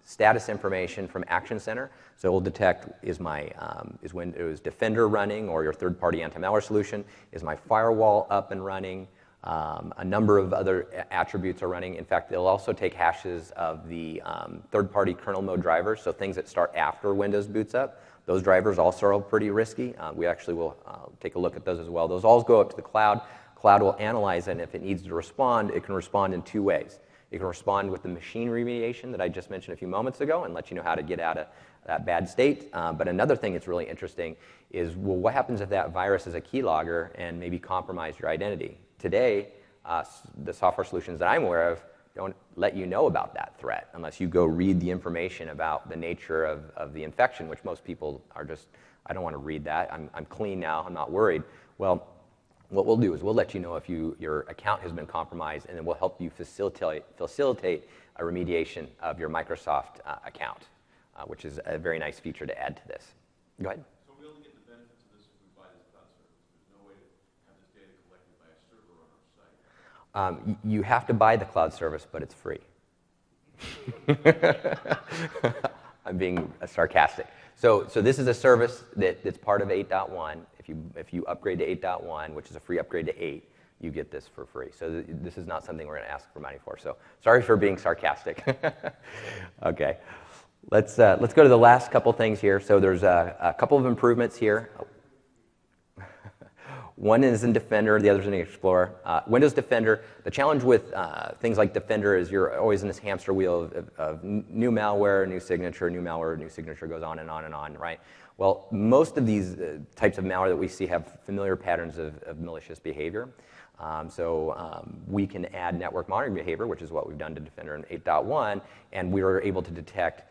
status information from Action Center. So it will detect, is Windows Defender running, or your third-party anti-malware solution? Is my firewall up and running? A number of other attributes are running. In fact, they'll also take hashes of the third-party kernel mode drivers, so things that start after Windows boots up. Those drivers also are pretty risky. We actually will take a look at those as well. Those all go up to the cloud. Cloud will analyze it, and if it needs to respond, it can respond in two ways. It can respond with the machine remediation that I just mentioned a few moments ago and let you know how to get out of that bad state. But another thing that's really interesting is, well, what happens if that virus is a keylogger and maybe compromised your identity? Today, the software solutions that I'm aware of don't let you know about that threat unless you go read the information about the nature of the infection, which most people are just, I don't want to read that. I'm clean now. I'm not worried. Well, what we'll do is we'll let you know if your account has been compromised, and then we'll help you facilitate a remediation of your Microsoft account, which is a very nice feature to add to this. Go ahead. So we only get the benefits of this if we buy this cloud service. There's no way to have this data collected by a server on our site. You have to buy the cloud service, but it's free. I'm being sarcastic. So this is a service that's part of 8.1. If you upgrade to 8.1, which is a free upgrade to 8, you get this for free. So this is not something we're going to ask for money for. So sorry for being sarcastic. Okay, let's go to the last couple things here. So there's a couple of improvements here. One is in Defender, the other is in Explorer. Windows Defender, the challenge with things like Defender is you're always in this hamster wheel of new malware, new signature goes on and on and on, right? Well, most of these types of malware that we see have familiar patterns of malicious behavior. We can add network monitoring behavior, which is what we've done to Defender in 8.1, and we were able to detect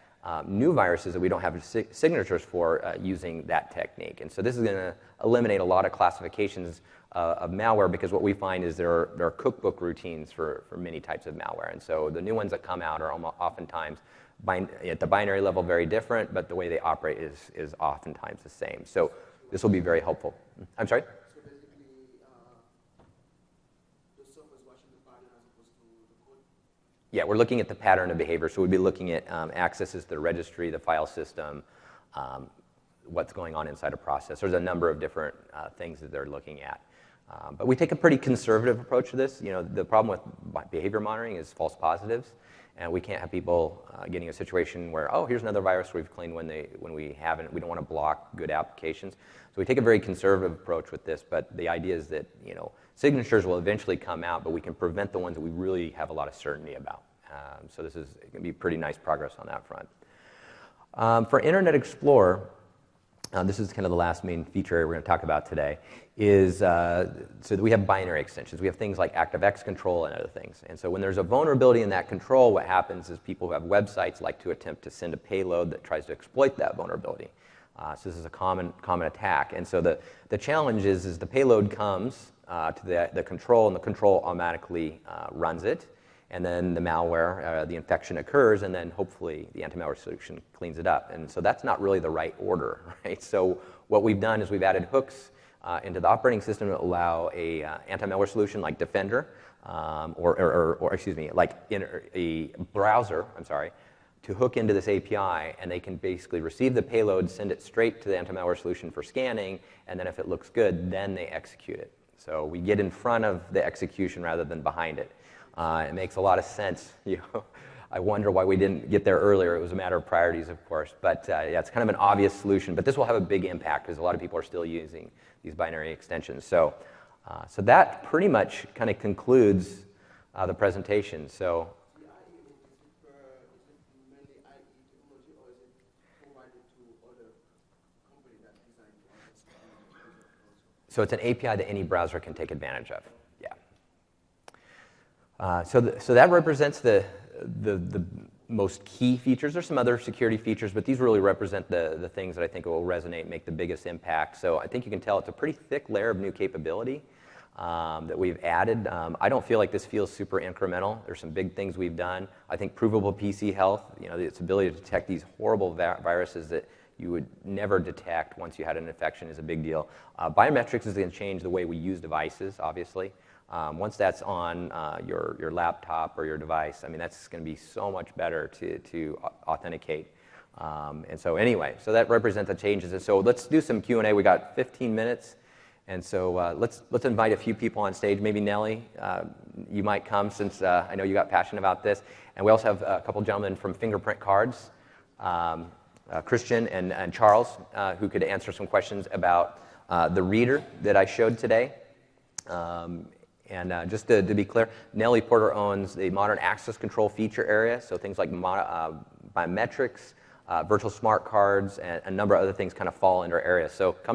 new viruses that we don't have signatures for using that technique. And so this is going to eliminate a lot of classifications of malware, because what we find is there are cookbook routines for many types of malware. And so the new ones that come out are oftentimes at the binary level very different, but the way they operate is oftentimes the same. So this will be very helpful. I'm sorry? So basically, the software is watching the pattern as opposed to the code? Yeah, we're looking at the pattern of behavior. So we'd be looking at accesses to the registry, the file system, what's going on inside a process. There's a number of different things that they're looking at. But we take a pretty conservative approach to this. You know, the problem with behavior monitoring is false positives, and we can't have people getting a situation where, oh, here's another virus we've cleaned when we haven't. We don't want to block good applications. So we take a very conservative approach with this, but the idea is that, you know, signatures will eventually come out, but we can prevent the ones that we really have a lot of certainty about. So this is going to be pretty nice progress on that front. For Internet Explorer, this is kind of the last main feature we're going to talk about today, is so that we have binary extensions. We have things like ActiveX control and other things. And so when there's a vulnerability in that control, what happens is people who have websites like to attempt to send a payload that tries to exploit that vulnerability. So this is a common attack. And so the challenge is the payload comes to the control, and the control automatically runs it. And then the malware, the infection occurs, and then hopefully the anti-malware solution cleans it up. And so that's not really the right order, right? So what we've done is we've added hooks into the operating system that allow a anti-malware solution like Defender, or excuse me, like in a browser, to hook into this API, and they can basically receive the payload, send it straight to the anti-malware solution for scanning, and then if it looks good, then they execute it. So we get in front of the execution rather than behind it. It makes a lot of sense. You know, I wonder why we didn't get there earlier. It was a matter of priorities, of course. But yeah, it's kind of an obvious solution. But this will have a big impact because a lot of people are still using these binary extensions. So that pretty much kind of concludes the presentation. So. The IE, is it mainly IE technology, or is it provided to other companies that design So it's an API that any browser can take advantage of. So that represents the most key features. There's some other security features, but these really represent the things that I think will resonate, make the biggest impact. So I think you can tell it's a pretty thick layer of new capability that we've added. I don't feel like this feels super incremental. There's some big things we've done. I think provable PC health, you know, its ability to detect these horrible viruses that you would never detect once you had an infection is a big deal. Biometrics is going to change the way we use devices, obviously. Once that's on your laptop or your device, I mean, that's going to be so much better to authenticate. And so anyway, so that represents the changes. And so let's do some Q&A. We got 15 minutes. And so let's invite a few people on stage. Maybe Nellie, you might come since I know you got passionate about this. And we also have a couple gentlemen from Fingerprint Cards, Christian and Charles, who could answer some questions about the reader that I showed today. And just to be clear, Nellie Porter owns the modern access control feature area, so things like biometrics, virtual smart cards, and a number of other things kind of fall into our area. So come